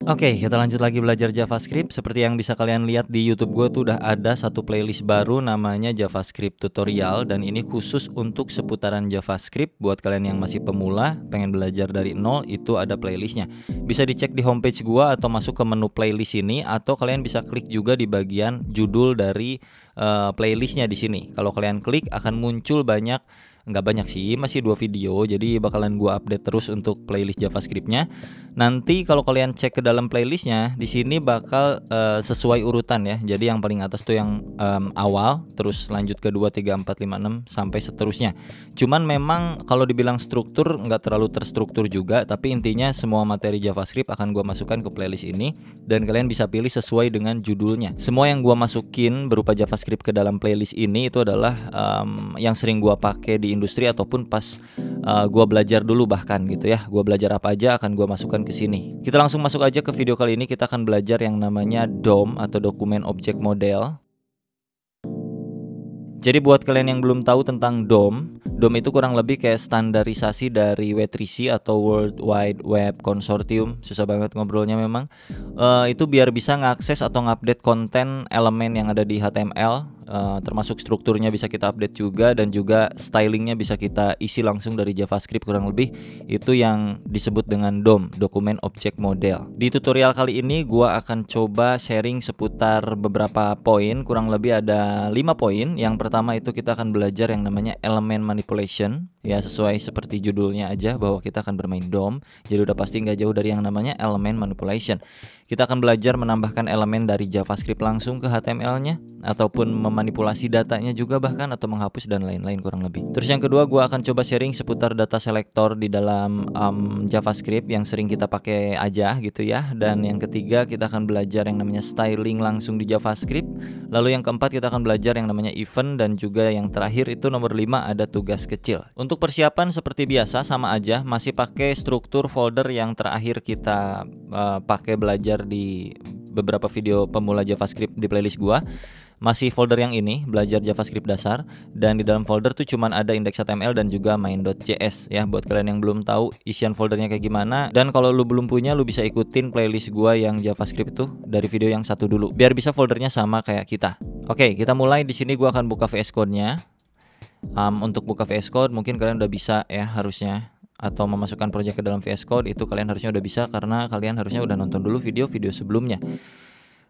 Oke, kita lanjut lagi belajar JavaScript. Seperti yang bisa kalian lihat di YouTube gue tuh udah ada satu playlist baru namanya JavaScript Tutorial, dan ini khusus untuk seputaran JavaScript. Buat kalian yang masih pemula, pengen belajar dari nol, itu ada playlistnya. Bisa dicek di homepage gue atau masuk ke menu playlist ini, atau kalian bisa klik juga di bagian judul dari playlistnya di sini. Kalau kalian klik akan muncul nggak banyak sih, masih 2 video, jadi bakalan gua update terus untuk playlist JavaScript-nya. Nanti kalau kalian cek ke dalam playlistnya, di sini bakal sesuai urutan ya. Jadi yang paling atas tuh yang awal, terus lanjut ke 2, 3, 4, 5, 6 sampai seterusnya. Cuman memang kalau dibilang struktur nggak terlalu terstruktur juga, tapi intinya semua materi JavaScript akan gua masukkan ke playlist ini, dan kalian bisa pilih sesuai dengan judulnya. Semua yang gua masukin berupa JavaScript ke dalam playlist ini itu adalah yang sering gua pakai di industri ataupun pas gua belajar dulu bahkan gitu ya. Gua belajar apa aja akan gua masukkan ke sini. Kita langsung masuk aja ke video kali ini. Kita akan belajar yang namanya DOM atau Document Object Model. Jadi buat kalian yang belum tahu tentang DOM itu kurang lebih kayak standarisasi dari W3C atau World Wide Web Consortium. Susah banget ngobrolnya memang. Itu biar bisa ngakses atau ngupdate konten elemen yang ada di HTML. Termasuk strukturnya bisa kita update juga, dan juga stylingnya bisa kita isi langsung dari JavaScript kurang lebih. Itu yang disebut dengan DOM, Document Object Model. Di tutorial kali ini gua akan coba sharing seputar beberapa poin, kurang lebih ada 5 poin. Yang pertama itu kita akan belajar yang namanya elemen manipulation. Ya, sesuai seperti judulnya aja bahwa kita akan bermain DOM. Jadi udah pasti nggak jauh dari yang namanya elemen manipulation. Kita akan belajar menambahkan elemen dari JavaScript langsung ke HTML-nya, ataupun memanipulasi datanya juga bahkan, atau menghapus dan lain-lain kurang lebih. Terus yang kedua, gua akan coba sharing seputar data selector di dalam JavaScript yang sering kita pakai aja gitu ya. Dan yang ketiga, kita akan belajar yang namanya styling langsung di JavaScript. Lalu yang keempat, kita akan belajar yang namanya event, dan juga yang terakhir itu nomor 5 ada tugas kecil. Untuk persiapan seperti biasa sama aja, masih pakai struktur folder yang terakhir kita pakai belajar di beberapa video pemula JavaScript di playlist gua. Masih folder yang ini, belajar JavaScript dasar, dan di dalam folder tuh cuman ada index.html dan juga main.js ya. Buat kalian yang belum tahu isian foldernya kayak gimana, dan kalau lu belum punya, lu bisa ikutin playlist gua yang JavaScript itu dari video yang satu dulu biar bisa foldernya sama kayak kita. Oke, kita mulai. Di sini gua akan buka VS Code-nya. Untuk buka VS Code mungkin kalian udah bisa ya harusnya, atau memasukkan project ke dalam VS Code itu kalian harusnya udah bisa karena kalian harusnya udah nonton dulu video-video sebelumnya.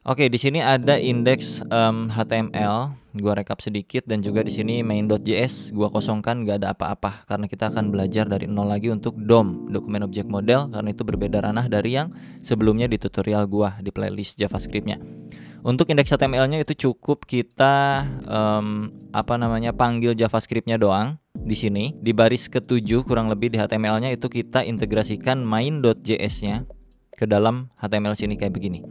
Oke, di sini ada index HTML, gua rekap sedikit, dan juga di sini main.js gua kosongkan, nggak ada apa-apa karena kita akan belajar dari nol lagi untuk DOM, Document Object Model, karena itu berbeda ranah dari yang sebelumnya di tutorial gua di playlist JavaScript-nya. Untuk indeks HTML-nya itu cukup kita panggil JavaScript-nya doang. Di sini di baris ke-7 kurang lebih di HTML-nya itu kita integrasikan main.js-nya ke dalam HTML sini kayak begini.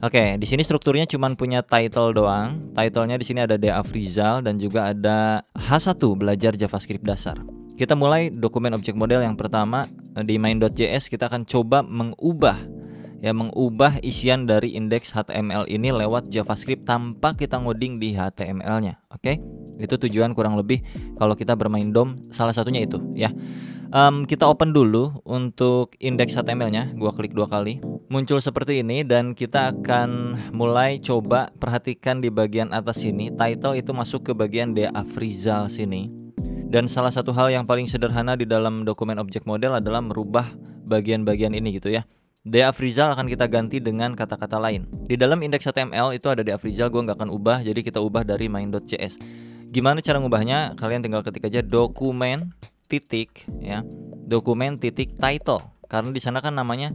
Oke, di sini strukturnya cuma punya title doang. Title-nya di sini ada De Afrizal dan juga ada H1 belajar JavaScript dasar. Kita mulai dokumen object model yang pertama. Di main.js kita akan coba mengubah isian dari indeks HTML ini lewat JavaScript tanpa kita ngoding di HTML-nya. Oke, itu tujuan kurang lebih kalau kita bermain DOM, salah satunya itu ya. Kita open dulu untuk indeks HTML-nya. Gua klik 2 kali, muncul seperti ini, dan kita akan mulai coba perhatikan di bagian atas sini. Title itu masuk ke bagian De Afrizal sini. Dan salah satu hal yang paling sederhana di dalam dokumen object model adalah merubah bagian-bagian ini gitu ya. De Afrizal akan kita ganti dengan kata-kata lain. Di dalam indeks HTML itu ada De Afrizal, gue nggak akan ubah, jadi kita ubah dari main.js. Gimana cara ngubahnya? Kalian tinggal ketik aja dokumen titik title, karena di sana kan namanya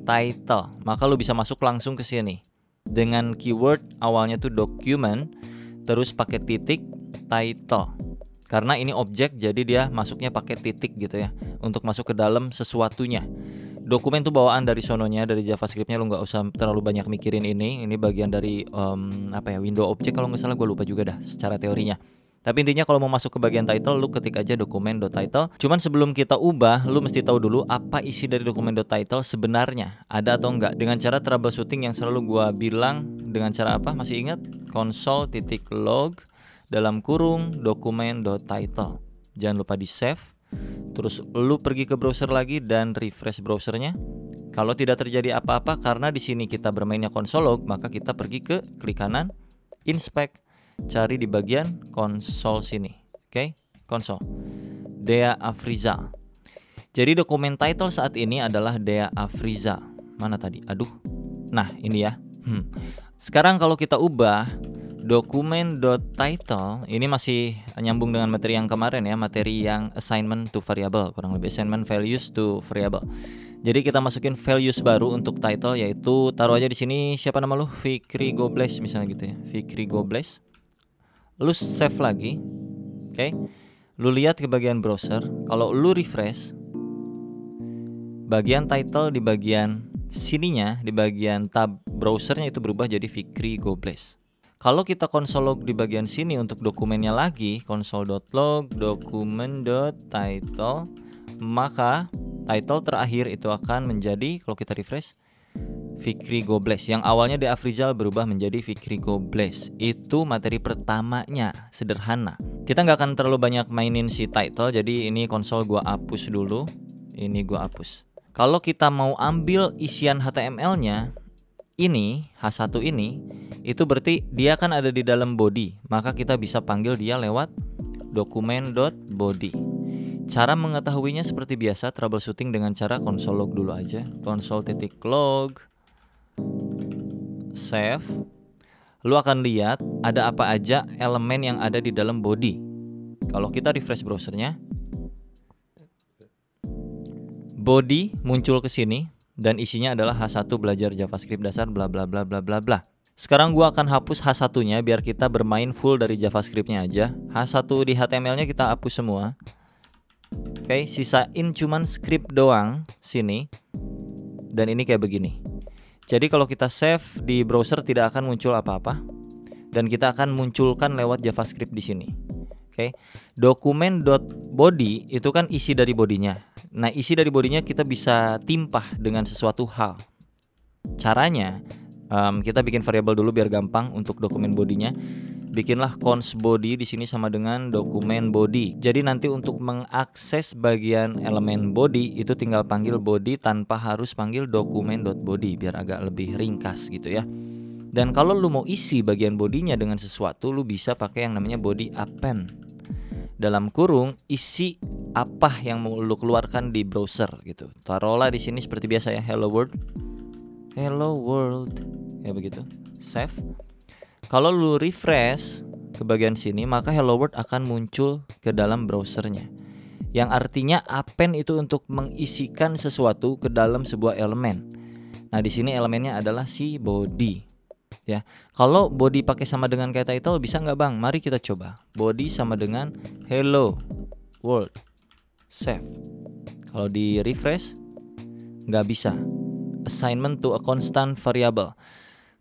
title, maka lu bisa masuk langsung ke sini dengan keyword awalnya tuh document, terus pakai titik title. Karena ini objek, jadi dia masuknya pakai titik gitu ya, untuk masuk ke dalam sesuatunya. Dokumen tuh bawaan dari sononya, dari JavaScript-nya, lu nggak usah terlalu banyak mikirin ini bagian dari window object kalau nggak salah, gue lupa juga dah secara teorinya. Tapi intinya kalau mau masuk ke bagian title, lu ketik aja dokumen.title. Cuman sebelum kita ubah, lu mesti tahu dulu apa isi dari dokumen.title sebenarnya, ada atau enggak. Dengan cara troubleshooting yang selalu gua bilang, dengan cara apa? Masih ingat? Console.log dalam kurung dokumen.title. Jangan lupa di save. Terus lu pergi ke browser lagi dan refresh browsernya. Kalau tidak terjadi apa-apa karena di sini kita bermainnya console log, maka kita pergi ke klik kanan, inspect, cari di bagian console sini. Oke, console. Dea Afrizal. Jadi dokumen title saat ini adalah Dea Afrizal. Mana tadi? Aduh. Nah, ini ya. Sekarang kalau kita ubah dokumen.title, ini masih nyambung dengan materi yang kemarin ya, materi yang assignment to variable, kurang lebih assignment values to variable. Jadi kita masukin values baru untuk title, yaitu taruh aja di sini siapa nama lu? Fikri Gobles misalnya gitu ya. Fikri Gobles. Lu save lagi. Oke. Lu lihat ke bagian browser, kalau lu refresh, bagian title di bagian sininya, di bagian tab browsernya itu berubah jadi Fikri Gobles. Kalau kita console log di bagian sini untuk dokumennya lagi, console.log dokumen.title, maka title terakhir itu akan menjadi, kalau kita refresh, Fikri Gobles. Yang awalnya Dea Afrizal berubah menjadi Fikri Gobles. Itu materi pertamanya, sederhana. Kita nggak akan terlalu banyak mainin si title, jadi ini konsol gua hapus dulu. Ini gua hapus. Kalau kita mau ambil isian HTML-nya, ini H1 ini, itu berarti dia kan ada di dalam body, maka kita bisa panggil dia lewat dokumen.body. Cara mengetahuinya seperti biasa, troubleshooting dengan cara console log dulu aja. Console.log, save. Lu akan lihat ada apa aja elemen yang ada di dalam body. Kalau kita refresh browsernya, body muncul ke sini dan isinya adalah H1 belajar JavaScript dasar bla bla bla bla bla bla. Sekarang gua akan hapus H1-nya biar kita bermain full dari JavaScript-nya aja. H1 di HTML-nya kita hapus semua. Oke, sisain cuman script doang sini. Dan ini kayak begini. Jadi kalau kita save di browser tidak akan muncul apa-apa. Dan kita akan munculkan lewat JavaScript di sini. Oke. Dokumen.body itu kan isi dari bodinya. Nah, isi dari bodinya kita bisa timpah dengan sesuatu hal. Caranya, kita bikin variabel dulu biar gampang untuk dokumen bodinya. Bikinlah cons body di sini sama dengan dokumen body. Jadi nanti untuk mengakses bagian elemen body itu tinggal panggil body tanpa harus panggil dokumen.body biar agak lebih ringkas gitu ya. Dan kalau lu mau isi bagian bodinya dengan sesuatu, lu bisa pakai yang namanya body append. Dalam kurung isi apa yang mau lu keluarkan di browser gitu. Taruhlah di sini seperti biasa ya, hello world. Hello world. Ya begitu. Save. Kalau lu refresh ke bagian sini, maka hello world akan muncul ke dalam browsernya. Yang artinya append itu untuk mengisikan sesuatu ke dalam sebuah elemen. Nah, di sini elemennya adalah si body. Ya, kalau body pakai sama dengan kayak title bisa nggak bang? Mari kita coba. Body sama dengan hello world. Save. Kalau di refresh nggak bisa. Assignment to a constant variable.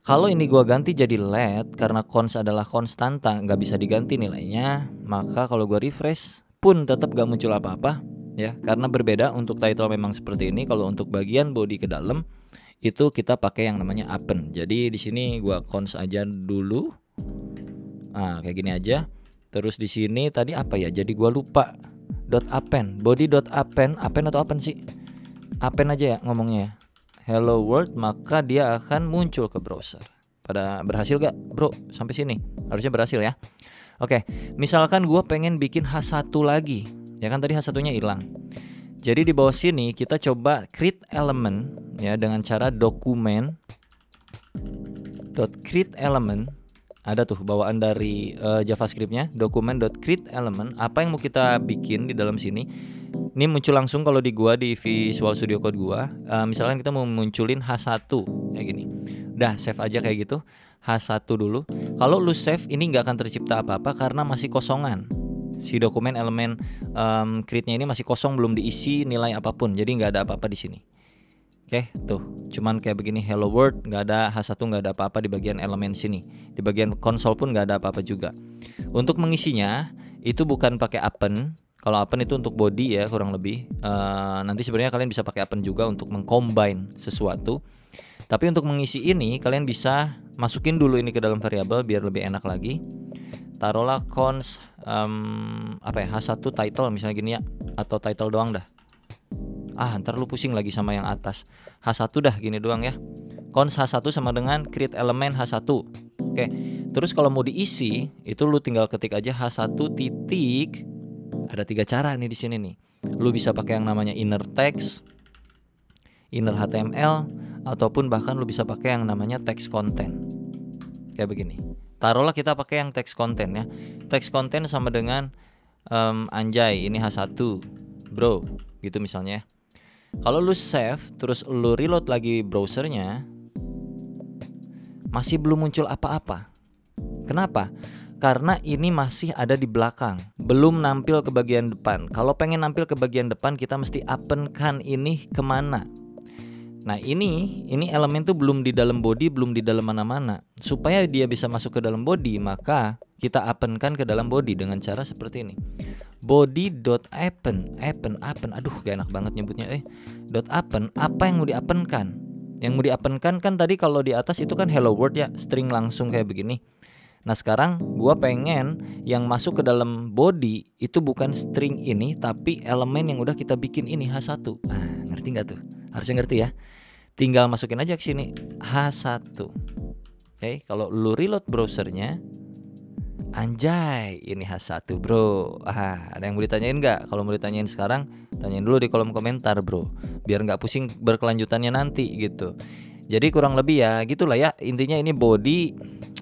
Kalau ini gua ganti jadi let karena cons adalah konstanta, nggak bisa diganti nilainya, maka kalau gua refresh pun tetap gak muncul apa-apa ya, karena berbeda. Untuk title memang seperti ini. Kalau untuk bagian body ke dalam itu kita pakai yang namanya append. Jadi di sini gua cons aja dulu. Nah, kayak gini aja. Terus di sini tadi apa ya? Jadi gua lupa. .append, body.append, append atau append sih? Append aja ya ngomongnya. Hello world, maka dia akan muncul ke browser. Pada berhasil gak bro sampai sini? Harusnya berhasil ya. Oke, misalkan gua pengen bikin H1 lagi. Ya kan tadi H1-nya hilang. Jadi di bawah sini kita coba create element ya dengan cara dokumen.create element. Ada tuh bawaan dari JavaScript-nya, dokumen.create element. Apa yang mau kita bikin di dalam sini? Ini muncul langsung kalau di gua di Visual Studio Code gua. Misalkan kita mau munculin H1 kayak gini. Udah save aja kayak gitu. H1 dulu. Kalau lu save ini nggak akan tercipta apa-apa karena masih kosongan. Si dokumen elemen create-nya ini masih kosong, belum diisi nilai apapun. Jadi nggak ada apa-apa di sini. Oke, tuh. Cuman kayak begini hello world, nggak ada H1, nggak ada apa-apa di bagian elemen sini. Di bagian konsol pun nggak ada apa-apa juga. Untuk mengisinya itu bukan pakai append. Kalau append itu untuk body ya kurang lebih. Nanti sebenarnya kalian bisa pakai append juga untuk mengcombine sesuatu. Tapi untuk mengisi ini kalian bisa masukin dulu ini ke dalam variabel biar lebih enak lagi. Taruhlah cons H1 title misalnya gini ya. atau title doang dah. Ntar lu pusing lagi sama yang atas. H1 dah, gini doang ya. Cons H1 sama dengan create element H1. Oke. Terus kalau mau diisi, itu lu tinggal ketik aja H1 titik. Ada 3 cara nih di sini nih. Lu bisa pakai yang namanya inner text, inner HTML, ataupun bahkan lu bisa pakai yang namanya text content. Kayak begini. Taruhlah kita pakai yang text content ya. Text content sama dengan anjay, ini H1 bro, gitu misalnya. Kalau lu save terus lu reload lagi browsernya, masih belum muncul apa-apa. Kenapa? Karena ini masih ada di belakang, belum nampil ke bagian depan. Kalau pengen nampil ke bagian depan, kita mesti append-kan ini kemana. Nah ini elemen tuh belum di dalam body, belum di dalam mana-mana. Supaya dia bisa masuk ke dalam body, maka kita append-kan ke dalam body dengan cara seperti ini. Body.append, aduh gak enak banget nyebutnya. .append, apa yang mau di-append-kan? Yang mau di-append-kan kan tadi kalau di atas itu kan hello world ya, string langsung kayak begini. Nah sekarang gua pengen yang masuk ke dalam body itu bukan string ini, tapi elemen yang udah kita bikin ini H1. Ngerti nggak tuh? Harusnya ngerti ya. Tinggal masukin aja ke sini H1. Oke, kalau lu reload browsernya, anjay, ini H1 bro. Ada yang mau ditanyain nggak? Kalau mau ditanyain sekarang, tanyain dulu di kolom komentar bro, biar nggak pusing berkelanjutannya nanti gitu. Jadi kurang lebih ya gitulah ya, intinya ini body.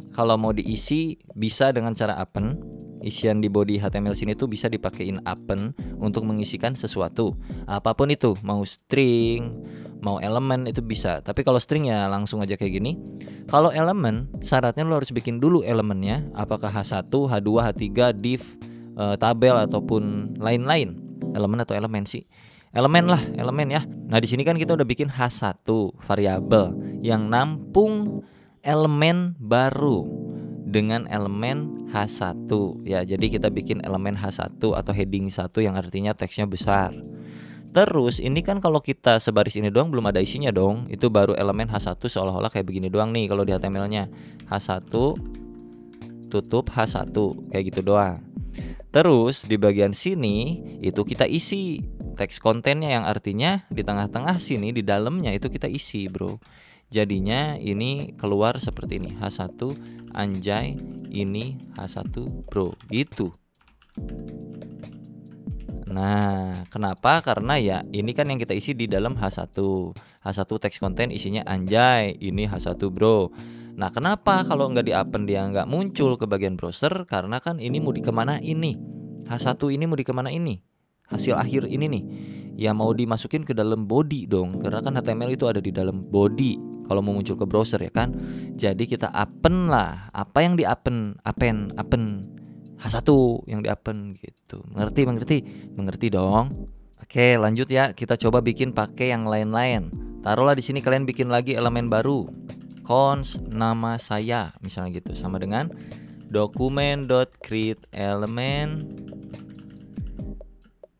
Kalau mau diisi bisa dengan cara append. Isian di body HTML sini tuh bisa dipakein append untuk mengisikan sesuatu. Apapun itu, mau string, mau elemen itu bisa. Tapi kalau string ya langsung aja kayak gini. Kalau elemen, syaratnya lo harus bikin dulu elemennya, apakah H1, H2, H3, div, tabel ataupun lain-lain. Elemen atau elemen sih? Elemen lah, elemen ya. Nah, di sini kan kita udah bikin H1 variabel yang nampung elemen baru dengan elemen H1 ya. Jadi kita bikin elemen H1 atau heading 1 yang artinya teksnya besar. Terus ini kan kalau kita sebaris ini doang belum ada isinya dong. Itu baru elemen H1 seolah-olah kayak begini doang nih kalau di HTML-nya. H1 tutup H1 kayak gitu doang. Terus di bagian sini itu kita isi teks kontennya yang artinya di tengah-tengah sini di dalamnya itu kita isi bro. Jadinya ini keluar seperti ini, H1 anjay, ini H1 bro, gitu. Nah, kenapa? Karena ya ini kan yang kita isi di dalam H1. H1 teks konten isinya anjay, ini H1 bro. Nah, kenapa kalau nggak di-append dia nggak muncul ke bagian browser? Karena kan ini mau dikemana ini? H1 ini mau dikemana ini? Hasil akhir ini nih, ya mau dimasukin ke dalam body dong. Karena kan HTML itu ada di dalam body kalau mau muncul ke browser ya kan. Jadi kita append lah. Apa yang di-append? Append H1 yang di-append gitu. Mengerti dong. Oke, lanjut ya. Kita coba bikin pakai yang lain-lain. Taruhlah di sini kalian bikin lagi elemen baru. Cons nama saya misalnya gitu, sama dengan document.createElement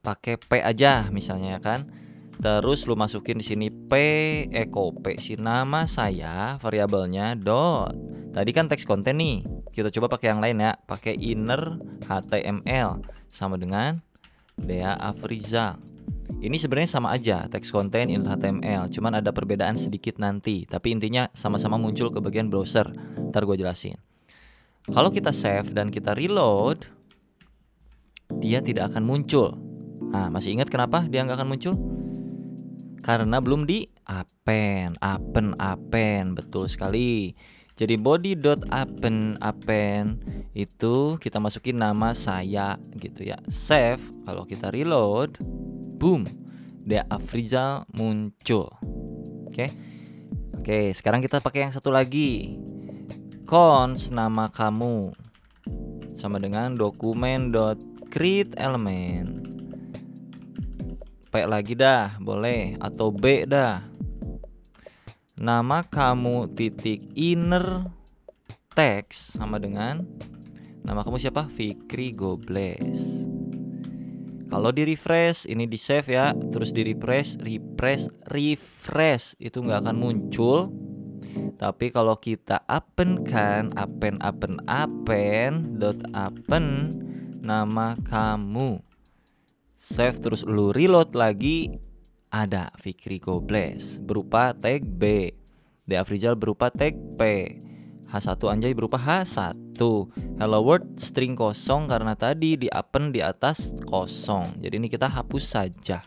pakai P aja misalnya ya kan. Terus lu masukin di sini P copy si nama saya variabelnya dot. Tadi kan teks konten nih. Kita coba pakai yang lain ya. Pakai inner HTML sama dengan Dea Afrizal. Ini sebenarnya sama aja, teks konten inner HTML, cuman ada perbedaan sedikit nanti. Tapi intinya sama-sama muncul ke bagian browser. Ntar gue jelasin. Kalau kita save dan kita reload, dia tidak akan muncul. Nah, masih ingat kenapa dia nggak akan muncul? Karena belum di append, betul sekali. Jadi body.append itu kita masukin nama saya gitu ya. Save, kalau kita reload, boom, Dea Afrizal muncul. Oke, sekarang kita pakai yang satu lagi. Cons nama kamu sama dengan document.createElement. P lagi dah, boleh, atau B dah. Nama kamu titik inner text sama dengan nama kamu siapa? Fikri Gobles. Kalau di refresh, ini di save ya, terus di refresh itu nggak akan muncul. Tapi kalau kita append kan, append nama kamu Save terus lu reload lagi, ada Fikri Gobles berupa tag B, D Afrizal berupa tag P, H1 Anjay berupa H1. Hello world string kosong karena tadi di append di atas kosong. Jadi ini kita hapus saja.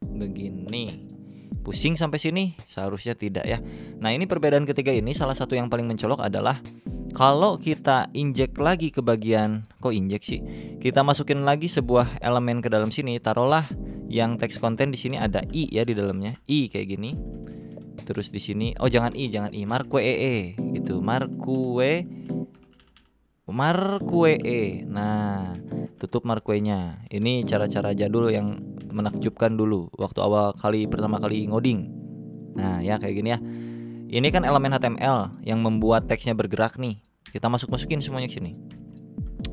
Begini. Pusing sampai sini? Seharusnya tidak ya. Nah, ini perbedaan ketiga ini salah satu yang paling mencolok adalah kalau kita injek lagi ke bagian, kok injek sih? Kita masukin lagi sebuah elemen ke dalam sini, taruhlah yang text content di sini ada i ya di dalamnya, i kayak gini. Terus di sini, oh jangan i, marquee gitu, marquee. Nah, tutup marquee-nya. Ini cara-cara jadul yang menakjubkan dulu waktu pertama kali ngoding. Nah, ya kayak gini ya. Ini kan elemen HTML yang membuat teksnya bergerak nih. Kita masukin semuanya ke sini.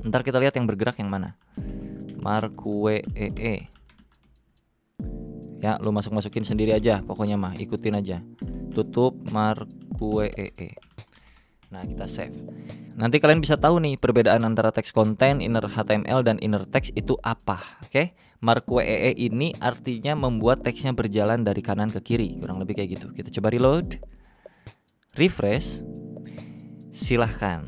Ntar kita lihat yang bergerak yang mana. Marquee. Ya, lu masukin sendiri aja, pokoknya mah ikutin aja. Tutup marquee. Nah, kita save. Nanti kalian bisa tahu nih perbedaan antara text content, inner HTML dan inner text itu apa. Oke? Marquee ini artinya membuat teksnya berjalan dari kanan ke kiri, kurang lebih kayak gitu. Kita coba reload. Refresh. Silahkan.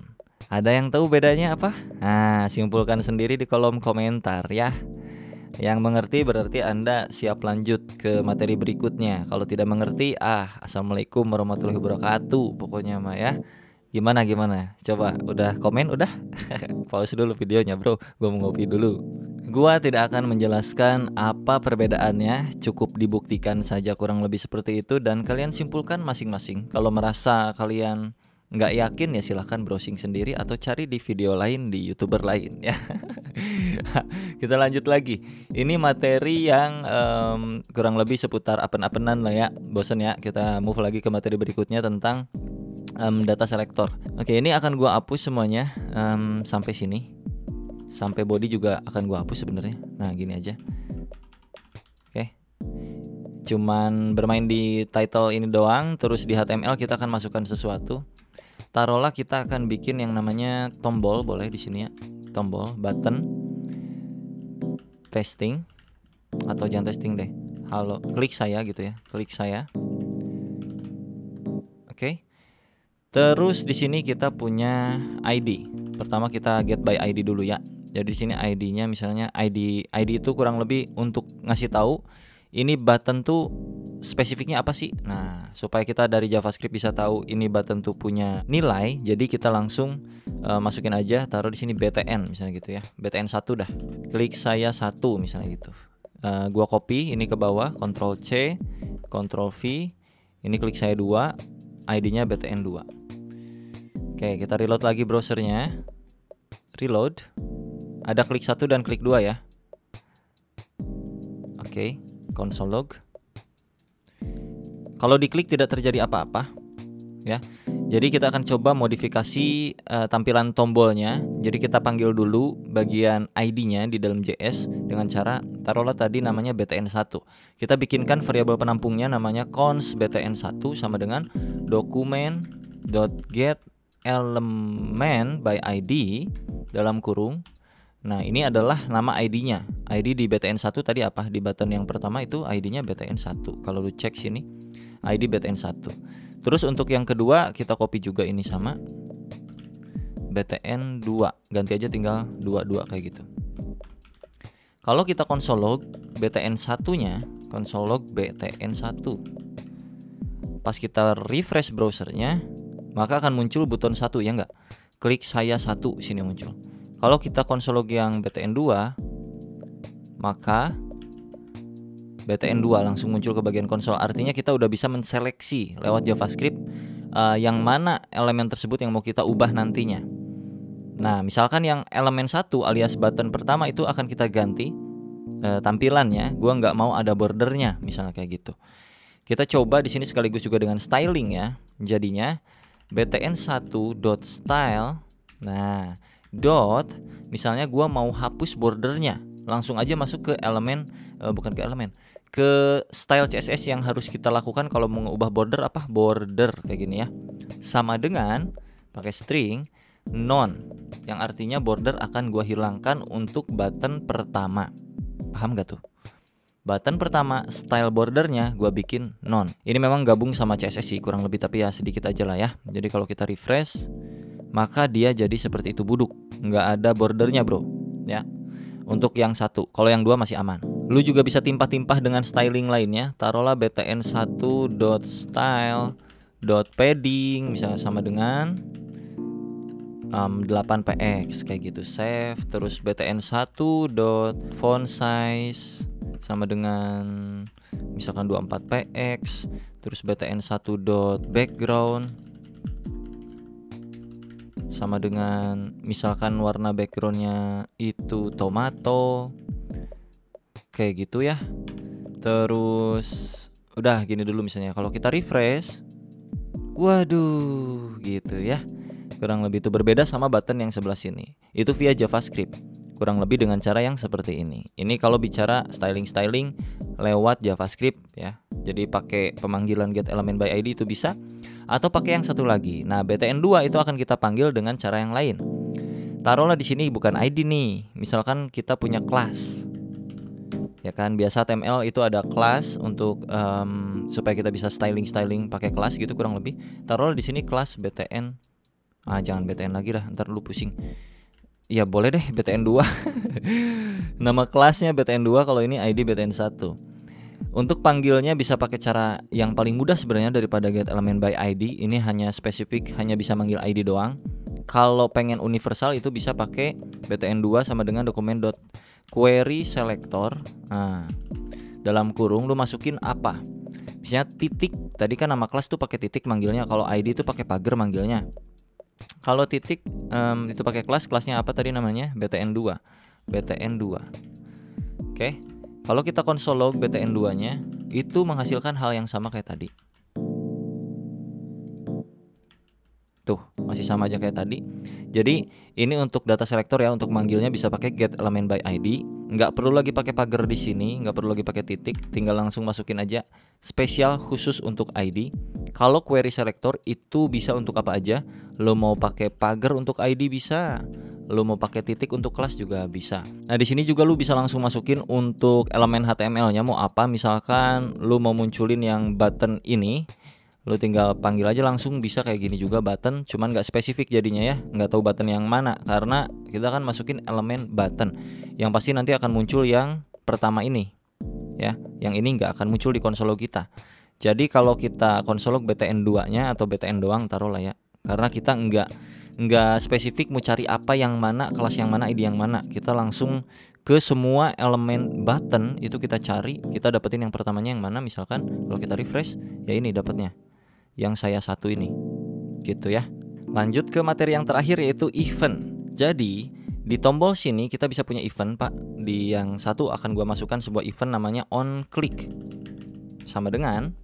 Ada yang tahu bedanya apa? Nah, simpulkan sendiri di kolom komentar ya. Yang mengerti berarti Anda siap lanjut ke materi berikutnya. Kalau tidak mengerti, assalamualaikum warahmatullahi wabarakatuh. Pokoknya mah ya. Gimana? Coba, udah komen udah? Pause dulu videonya bro, gua mau ngopi dulu. Gua tidak akan menjelaskan apa perbedaannya, cukup dibuktikan saja kurang lebih seperti itu dan kalian simpulkan masing-masing. Kalau merasa kalian nggak yakin ya silahkan browsing sendiri atau cari di video lain di YouTuber lain ya. Kita lanjut lagi. Ini materi yang kurang lebih seputar apen-apenan lah ya. Bosen ya, kita move lagi ke materi berikutnya tentang data selector. Oke, ini akan gua hapus semuanya sampai sini. Sampai body juga akan gua hapus sebenarnya. Nah, gini aja. Oke. Cuman bermain di title ini doang, terus di HTML kita akan masukkan sesuatu. Taruhlah kita akan bikin yang namanya tombol, boleh di sini ya. Tombol, button, testing atau jangan testing deh. Halo, klik saya gitu ya. Klik saya. Oke. Terus di sini kita punya ID. Pertama kita get by ID dulu ya. Jadi di sini ID-nya misalnya ID itu kurang lebih untuk ngasih tahu ini button tuh spesifiknya apa sih. Nah, supaya kita dari JavaScript bisa tahu ini button tuh punya nilai, jadi kita langsung masukin aja, taruh di sini btn misalnya gitu ya. BTN 1 dah. Klik saya 1 misalnya gitu. Gua copy ini ke bawah, Ctrl C, Ctrl V. Ini klik saya 2, ID-nya BTN 2. Oke, kita reload lagi browsernya. Reload. Ada klik 1 dan klik 2 ya. Oke, console log. Kalau diklik tidak terjadi apa-apa ya. Jadi kita akan coba modifikasi tampilan tombolnya. Jadi kita panggil dulu bagian ID-nya di dalam JS dengan cara taruhlah tadi namanya btn1. Kita bikinkan variabel penampungnya namanya const btn1 sama dengan document.get element by ID dalam kurung. Nah, ini adalah nama ID-nya. ID di btn1 tadi apa? Di button yang pertama itu ID-nya btn1. Kalau lu cek sini ID btn1. Terus untuk yang kedua kita copy juga ini sama btn2. Ganti aja tinggal 22 kayak gitu. Kalau kita console log btn1-nya, console log btn1. Pas kita refresh browsernya, maka akan muncul buton 1 ya enggak? Klik saya 1 sini muncul. Kalau kita console log yang btn2, maka btn2 langsung muncul ke bagian konsol. Artinya kita udah bisa menseleksi lewat JavaScript yang mana elemen tersebut yang mau kita ubah nantinya. Nah, misalkan yang elemen 1 alias button pertama itu akan kita ganti tampilannya. Gua nggak mau ada bordernya, misalnya kayak gitu. Kita coba di sini sekaligus juga dengan styling ya. Jadinya btn1.style. Nah, dot misalnya gua mau hapus bordernya. Langsung aja masuk ke elemen ke style CSS yang harus kita lakukan kalau mau mengubah border apa? Border kayak gini ya. Sama dengan pakai string none yang artinya border akan gua hilangkan untuk button pertama. Paham gak tuh? Button pertama style bordernya gua bikin none. Ini memang gabung sama CSS sih kurang lebih, tapi ya sedikit aja lah ya. Jadi kalau kita refresh, maka dia jadi seperti itu buduk, nggak ada bordernya bro ya. Untuk yang satu, kalau yang dua masih aman. Lu juga bisa timpah-timpah dengan styling lainnya. Taruhlah btn1.style.padding misalnya sama dengan 8px kayak gitu, save. Terus btn1.font-size sama dengan misalkan 24px. Terus btn1.background sama dengan misalkan warna backgroundnya itu tomato kayak gitu ya. Terus udah gini dulu misalnya. Kalau kita refresh, waduh gitu ya. Kurang lebih itu berbeda sama button yang sebelah sini. Itu via JavaScript. Kurang lebih dengan cara yang seperti ini. Ini kalau bicara styling lewat JavaScript ya. Jadi pakai pemanggilan getElementById itu bisa, atau pakai yang satu lagi. Nah, btn2 itu akan kita panggil dengan cara yang lain. Taruhlah di sini bukan ID nih. Misalkan kita punya kelas. Ya kan, biasa HTML itu ada kelas untuk supaya kita bisa styling pakai kelas gitu kurang lebih. Taruhlah di sini kelas btn. Jangan btn lagi dah, ntar lu pusing. Ya boleh deh btn2. Nama kelasnya btn2, kalau ini ID btn1. Untuk panggilnya bisa pakai cara yang paling mudah sebenarnya daripada getElementById. Ini hanya spesifik, hanya bisa manggil ID doang. Kalau pengen universal itu bisa pakai btn2 sama dengan document.querySelector. Nah, dalam kurung lu masukin apa? Misalnya titik. Tadi kan nama kelas tuh pakai titik manggilnya. Kalau ID itu pakai pagar manggilnya. Kalau titik itu pakai kelasnya apa tadi namanya? btn2. Oke. Kalau kita konsol log btn2-nya itu menghasilkan hal yang sama kayak tadi. Tuh, masih sama aja kayak tadi. Jadi ini untuk data selector ya, untuk manggilnya bisa pakai getElementById. Nggak perlu lagi pakai pagar di sini, nggak perlu lagi pakai titik, tinggal langsung masukin aja spesial khusus untuk ID. Kalau query selector itu bisa untuk apa aja. Lo mau pakai pagar untuk ID bisa, lo mau pakai titik untuk kelas juga bisa. Nah, di sini juga lo bisa langsung masukin untuk elemen HTML-nya mau apa. Misalkan lo mau munculin yang button ini, lo tinggal panggil aja langsung, bisa kayak gini juga button, cuman nggak spesifik jadinya ya, nggak tahu button yang mana karena kita kan masukin elemen button. Yang pasti nanti akan muncul yang pertama ini ya, yang ini nggak akan muncul di konsol log kita. Jadi kalau kita konsol log btn2-nya atau btn doang taruh lah ya, karena kita nggak spesifik mau cari apa yang mana, kelas yang mana, ID yang mana. Kita langsung ke semua elemen button itu kita cari, kita dapetin yang pertamanya yang mana. Misalkan kalau kita refresh ya ini dapatnya yang saya satu ini gitu ya. Lanjut ke materi yang terakhir yaitu event. Jadi di tombol sini kita bisa punya event pak. Di yang satu akan gua masukkan sebuah event namanya onClick. Sama dengan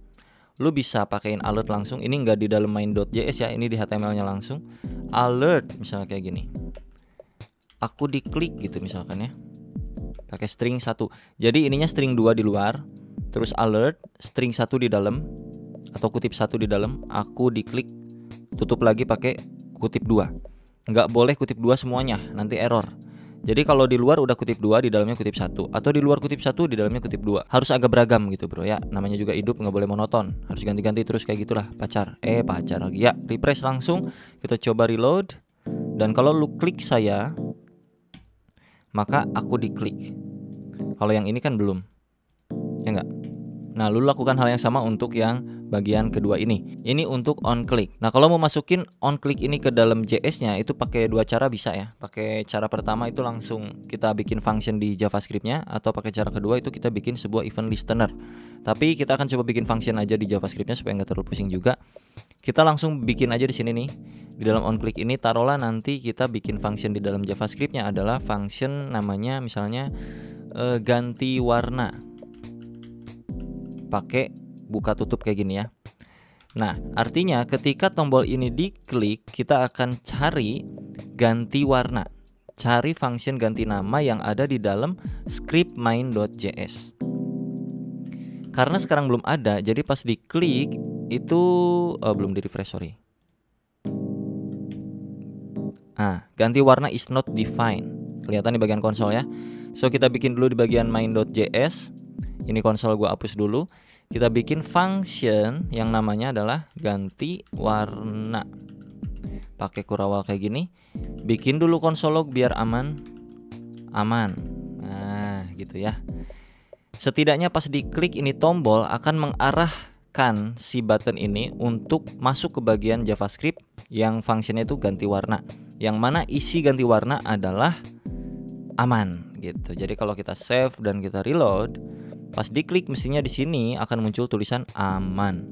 lu bisa pakein alert langsung. Ini nggak di dalam main.js ya, ini di HTML-nya langsung. Alert misalnya kayak gini. Aku diklik gitu misalkan ya. Pakai string 1. Jadi ininya string 2 di luar, terus alert string 1 di dalam atau kutip 1 di dalam. Aku diklik, tutup lagi pakai kutip 2. Nggak boleh kutip 2 semuanya, nanti error. Jadi kalau di luar udah kutip 2, di dalamnya kutip 1, atau di luar kutip 1, di dalamnya kutip 2. Harus agak beragam gitu bro ya. Namanya juga hidup, nggak boleh monoton. Harus ganti-ganti terus kayak gitulah. Pacar lagi ya. Refresh langsung. Kita coba reload. Dan kalau lu klik saya, maka aku diklik. Kalau yang ini kan belum. Ya enggak? Nah, lu lakukan hal yang sama untuk yang bagian kedua ini. Ini untuk onClick. Nah, kalau mau masukin onClick ini ke dalam JS-nya itu pakai dua cara bisa ya. Pakai cara pertama itu langsung kita bikin function di JavaScript-nya, atau pakai cara kedua itu kita bikin sebuah event listener. Tapi kita akan coba bikin function aja di JavaScript-nya supaya nggak terlalu pusing juga. Kita langsung bikin aja di sini nih. Di dalam onClick ini taruhlah nanti kita bikin function di dalam JavaScript-nya adalah function namanya misalnya ganti warna. Pakai buka tutup kayak gini ya. Nah, artinya ketika tombol ini diklik, kita akan cari ganti warna. Cari function ganti nama yang ada di dalam script main.js. Karena sekarang belum ada, jadi pas diklik itu belum di refresh, sorry. Ganti warna is not defined. Kelihatan di bagian konsol ya. So kita bikin dulu di bagian main.js. Ini konsol gua hapus dulu. Kita bikin function yang namanya adalah ganti warna. Pakai kurawal kayak gini. Bikin dulu konsol log biar aman. Nah, gitu ya. Setidaknya pas diklik ini tombol akan mengarahkan si button ini untuk masuk ke bagian JavaScript yang fungsinya itu ganti warna. Yang mana isi ganti warna adalah aman gitu. Jadi kalau kita save dan kita reload, pas diklik mestinya di sini akan muncul tulisan aman.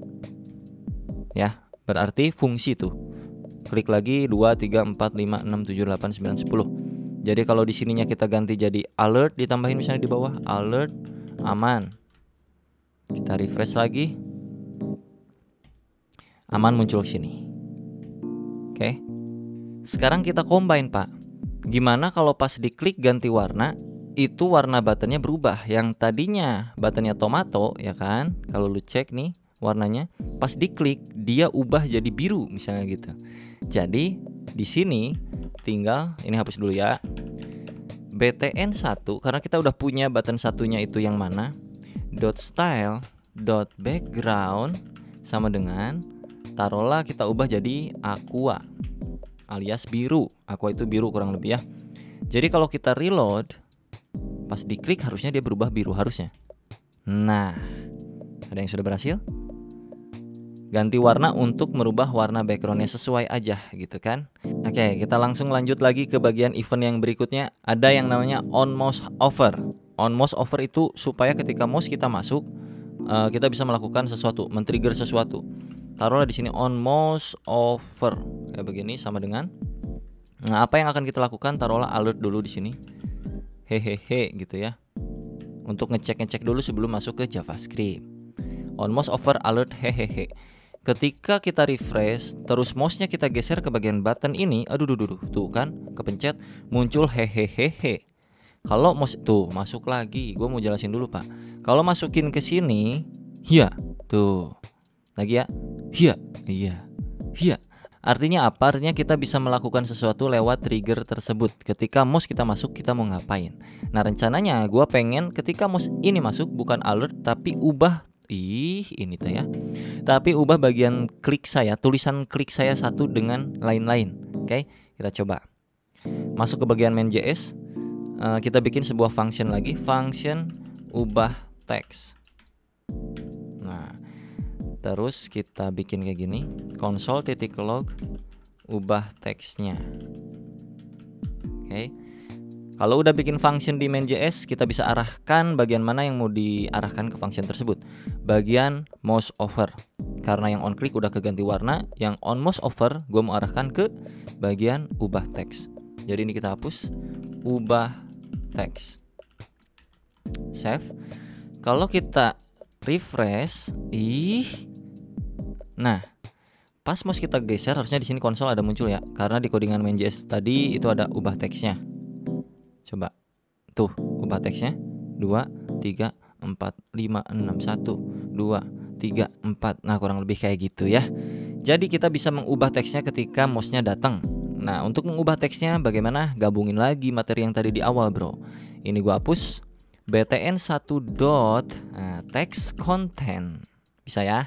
Ya, berarti fungsi tuh. Klik lagi 2 3 4 5 6 7 8 9 10. Jadi kalau di sininya kita ganti jadi alert, ditambahin misalnya di bawah alert aman. Kita refresh lagi. Aman muncul sini. Oke. Sekarang kita combine, Pak. Gimana kalau pas diklik ganti warna, itu warna buttonnya berubah. Yang tadinya buttonnya tomato, ya kan? Kalau lu cek nih warnanya, pas diklik dia ubah jadi biru misalnya gitu. Jadi di sini tinggal ini hapus dulu ya. btn1 karena kita udah punya button satunya itu yang mana? .style.background sama dengan taruhlah kita ubah jadi aqua alias biru. Aqua itu biru kurang lebih ya. Jadi kalau kita reload, pas diklik harusnya dia berubah biru harusnya. Nah, ada yang sudah berhasil? Ganti warna untuk merubah warna backgroundnya sesuai aja gitu kan. Oke, kita langsung lanjut lagi ke bagian event yang berikutnya. Ada yang namanya on mouse over. On mouse over itu supaya ketika mouse kita masuk, kita bisa melakukan sesuatu, men-trigger sesuatu. Taruhlah di sini on mouse over kayak begini sama dengan. Nah, apa yang akan kita lakukan? Taruhlah alert dulu di sini. Hehehe gitu ya. Untuk ngecek dulu sebelum masuk ke JavaScript. On mouse over alert hehehe. Ketika kita refresh, terus mouse-nya kita geser ke bagian button ini, tuh kan, kepencet, muncul hehehe. Kalau mouse tuh masuk lagi, gue mau jelasin dulu Pak. Kalau masukin ke sini, ya, tuh, lagi ya, iya. Artinya apa? Artinya kita bisa melakukan sesuatu lewat trigger tersebut. Ketika mouse kita masuk, kita mau ngapain? Nah rencananya gue pengen ketika mouse ini masuk bukan alert tapi ubah. Ini tuh ya. Tapi ubah bagian klik saya, tulisan klik saya satu dengan lain-lain. Oke, kita coba. Masuk ke bagian main.js. Kita bikin sebuah function lagi, function ubah teks. Nah, terus kita bikin kayak gini, console.log ubah teksnya. Oke. Kalau udah bikin function di main.js, kita bisa arahkan bagian mana yang mau diarahkan ke function tersebut. Bagian mouse over. Karena yang on click udah keganti warna, yang on mouse over gue mau arahkan ke bagian ubah teks. Jadi ini kita hapus, ubah teks. Save. Kalau kita refresh, nah, pas mouse kita geser harusnya di sini konsol ada muncul ya. Karena di codingan main.js tadi itu ada ubah teksnya. Coba tuh ubah teksnya 2 3 4 5 6 1 2 3 4. Nah kurang lebih kayak gitu ya. Jadi kita bisa mengubah teksnya ketika mouse-nya datang. Nah untuk mengubah teksnya bagaimana? Gabungin lagi materi yang tadi di awal bro. Ini gua hapus btn1 dot text content. Bisa ya.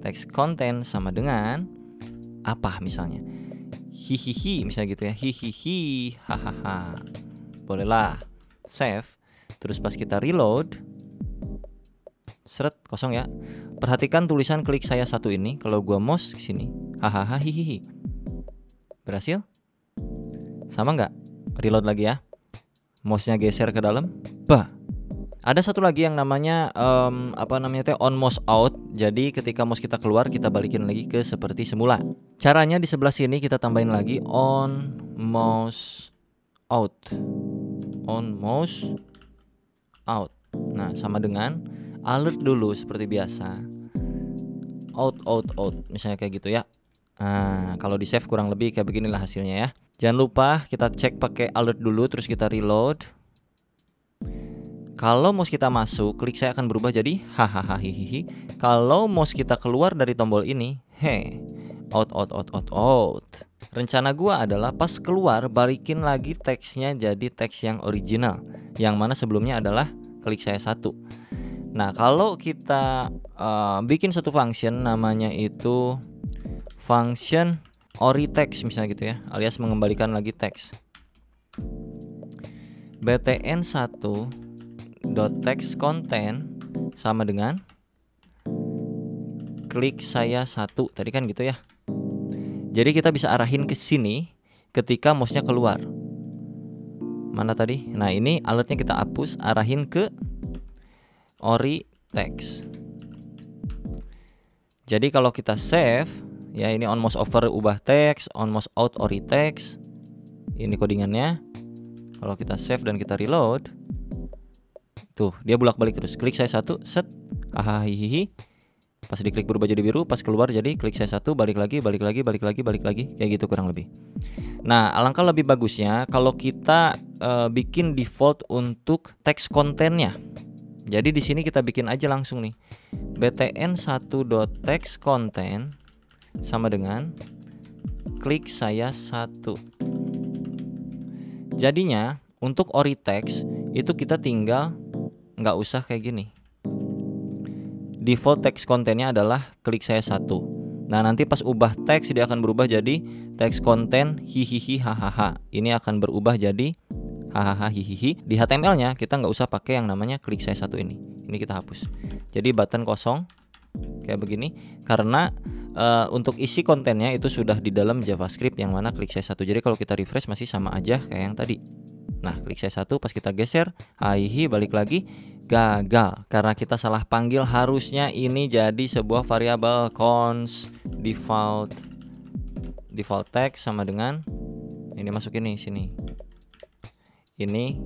Text content sama dengan apa misalnya? Hihihi misalnya gitu ya. Hihihi hahaha. Bolehlah save. Terus pas kita reload, seret kosong ya. Perhatikan tulisan klik saya satu ini. Kalau gua mouse ke sini, hahaha hihihi. Berhasil? Sama nggak? Reload lagi ya. Mouse-nya geser ke dalam. Ada satu lagi yang namanya on mouse out. Jadi ketika mouse kita keluar, kita balikin lagi ke seperti semula. Caranya di sebelah sini kita tambahin lagi on mouse out. On mouse out. Nah, sama dengan alert dulu seperti biasa. Out. Misalnya kayak gitu ya. Nah, kalau di save kurang lebih kayak beginilah hasilnya ya. Jangan lupa kita cek pakai alert dulu terus kita reload. Kalau mouse kita masuk, klik saya akan berubah jadi hahaha hihihi. Kalau mouse kita keluar dari tombol ini, out. Rencana gua adalah pas keluar balikin lagi teksnya jadi teks yang original. yang mana sebelumnya adalah klik saya satu. Nah, kalau kita bikin satu function namanya itu function oriText misalnya gitu ya, alias mengembalikan lagi teks. btn1.textContent sama dengan klik saya satu tadi kan gitu ya. Jadi kita bisa arahin ke sini ketika mouse-nya keluar. Mana tadi? Nah, ini alertnya kita hapus, arahin ke oriText. Jadi kalau kita save ya, ini on mouse over ubah teks, on mouse out oriText. Ini codingannya. Kalau kita save dan kita reload, tuh dia bolak-balik terus. Klik saya satu, set, hahaha hihihi. Pas diklik berubah jadi biru, pas keluar jadi klik saya satu, balik lagi, kayak gitu kurang lebih. Nah, alangkah lebih bagusnya kalau kita bikin default untuk teks kontennya. Jadi di sini kita bikin aja langsung nih, btn1.textContent sama dengan klik saya satu. Jadinya untuk oriText itu kita tinggal nggak usah kayak gini. Default teks kontennya adalah klik saya satu. Nah, nanti pas ubah teks dia akan berubah jadi teks konten hihihi hahaha. Ini akan berubah jadi hahaha hihihi. Di HTML-nya kita nggak usah pakai yang namanya klik saya satu ini. Ini kita hapus. Jadi button kosong kayak begini karena untuk isi kontennya itu sudah di dalam JavaScript yang mana klik saya satu. Jadi kalau kita refresh masih sama aja kayak yang tadi. Nah, klik saya satu, pas kita geser, hihi balik lagi, gagal karena kita salah panggil. Harusnya ini jadi sebuah variabel const default text sama dengan ini, masuk ini sini. Ini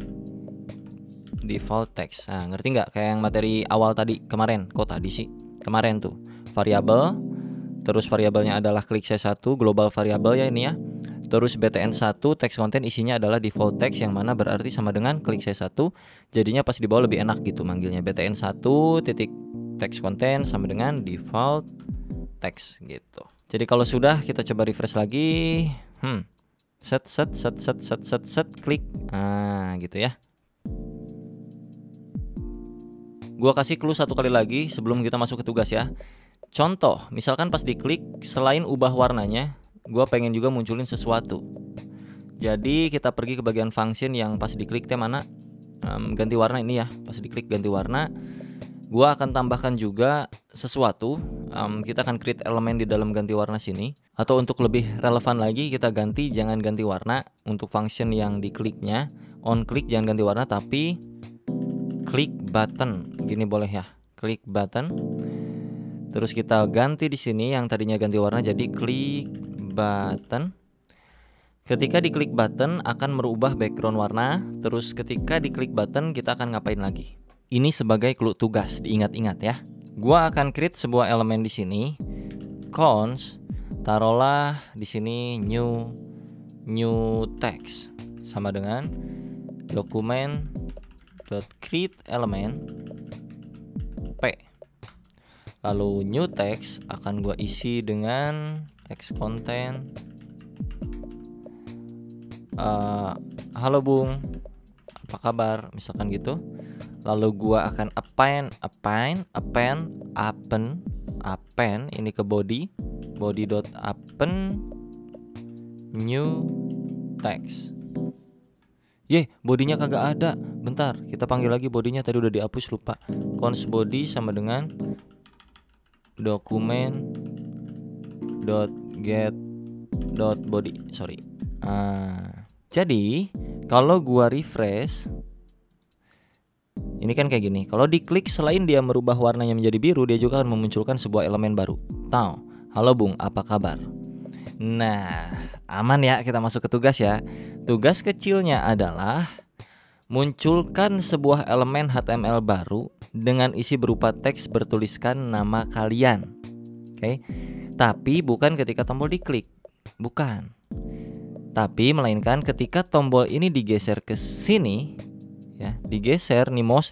default text. Nah, ngerti nggak kayak yang materi awal tadi kemarin? Kok tadi sih? Kemarin tuh variabel, terus variabelnya adalah klik saya satu, global variabel ya ini ya. Terus btn1 text content isinya adalah default text yang mana berarti sama dengan klik saya satu. Jadinya pas di bawah lebih enak gitu manggilnya, btn1 titik text content sama dengan default text gitu. Jadi kalau sudah kita coba refresh lagi, set klik, nah gitu ya. Gua kasih clue satu kali lagi sebelum kita masuk ke tugas ya. Contoh, misalkan pas diklik selain ubah warnanya, gua pengen juga munculin sesuatu. Jadi kita pergi ke bagian function yang pas diklik teh mana, ganti warna ini ya. Pas diklik ganti warna, gua akan tambahkan juga sesuatu. Kita akan create elemen di dalam ganti warna sini. Atau untuk lebih relevan lagi kita ganti, jangan ganti warna untuk function yang dikliknya. On click jangan ganti warna tapi klik button. Gini boleh ya, klik button. Terus kita ganti di sini yang tadinya ganti warna jadi klik button. Ketika diklik button akan merubah background warna. Terus ketika diklik button kita akan ngapain lagi? Ini sebagai clue tugas, diingat-ingat ya. Gua akan create sebuah elemen di sini. Const, taruhlah di sini new text sama dengan document.create element p. Lalu new text akan gua isi dengan text content halo Bung, apa kabar, misalkan gitu. Lalu gua akan append ini ke body.append new text. Bodinya kagak ada. Bentar, kita panggil lagi bodinya, tadi udah dihapus lupa. Const body sama dengan document.get.body. Sorry. Jadi kalau gua refresh, ini kan kayak gini. Kalau diklik selain dia merubah warnanya menjadi biru, dia juga akan memunculkan sebuah elemen baru. Halo Bung, apa kabar? Nah, aman ya, kita masuk ke tugas ya. Tugas kecilnya adalah munculkan sebuah elemen HTML baru dengan isi berupa teks bertuliskan nama kalian. Oke. Tapi bukan ketika tombol diklik. Bukan. Tapi melainkan ketika tombol ini digeser ke sini ya, digeser nih mouse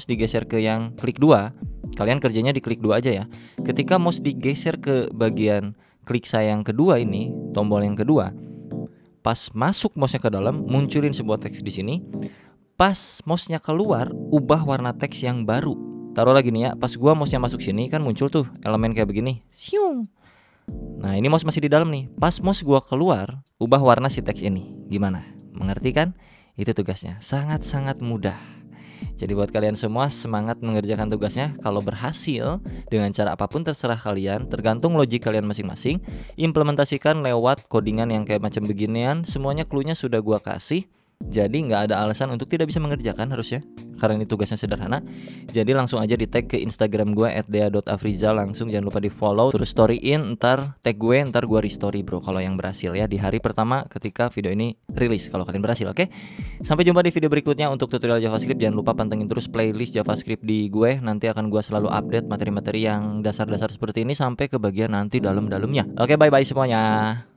digeser ke yang klik 2. Kalian kerjanya di klik 2 aja ya. Ketika mouse digeser ke bagian klik saya yang kedua ini, tombol yang kedua, pas masuk mouse-nya ke dalam, munculin sebuah teks di sini. Pas mouse-nya keluar, ubah warna teks yang baru. Taruh lagi nih ya, pas gua mouse-nya masuk sini kan muncul tuh elemen kayak begini. Siung. Nah, ini mouse masih di dalam nih. Pas mouse gua keluar, ubah warna si teks ini. Gimana? Mengerti kan? Itu tugasnya. Sangat-sangat mudah. Jadi buat kalian semua, semangat mengerjakan tugasnya. Kalau berhasil dengan cara apapun terserah kalian, tergantung logik kalian masing-masing. Implementasikan lewat codingan yang kayak macam beginian. Semuanya cluenya sudah gua kasih. Jadi nggak ada alasan untuk tidak bisa mengerjakan harusnya, karena ini tugasnya sederhana. Jadi langsung aja di tag ke Instagram gue @dea.afrizal, langsung jangan lupa di follow, terus storyin, ntar tag gue, ntar gue restory bro kalau yang berhasil ya, di hari pertama ketika video ini rilis kalau kalian berhasil. Oke, sampai jumpa di video berikutnya. Untuk tutorial JavaScript jangan lupa pantengin terus playlist JavaScript di gue, nanti akan gue selalu update materi-materi yang dasar-dasar seperti ini sampai ke bagian nanti dalam-dalamnya. Oke, bye bye semuanya.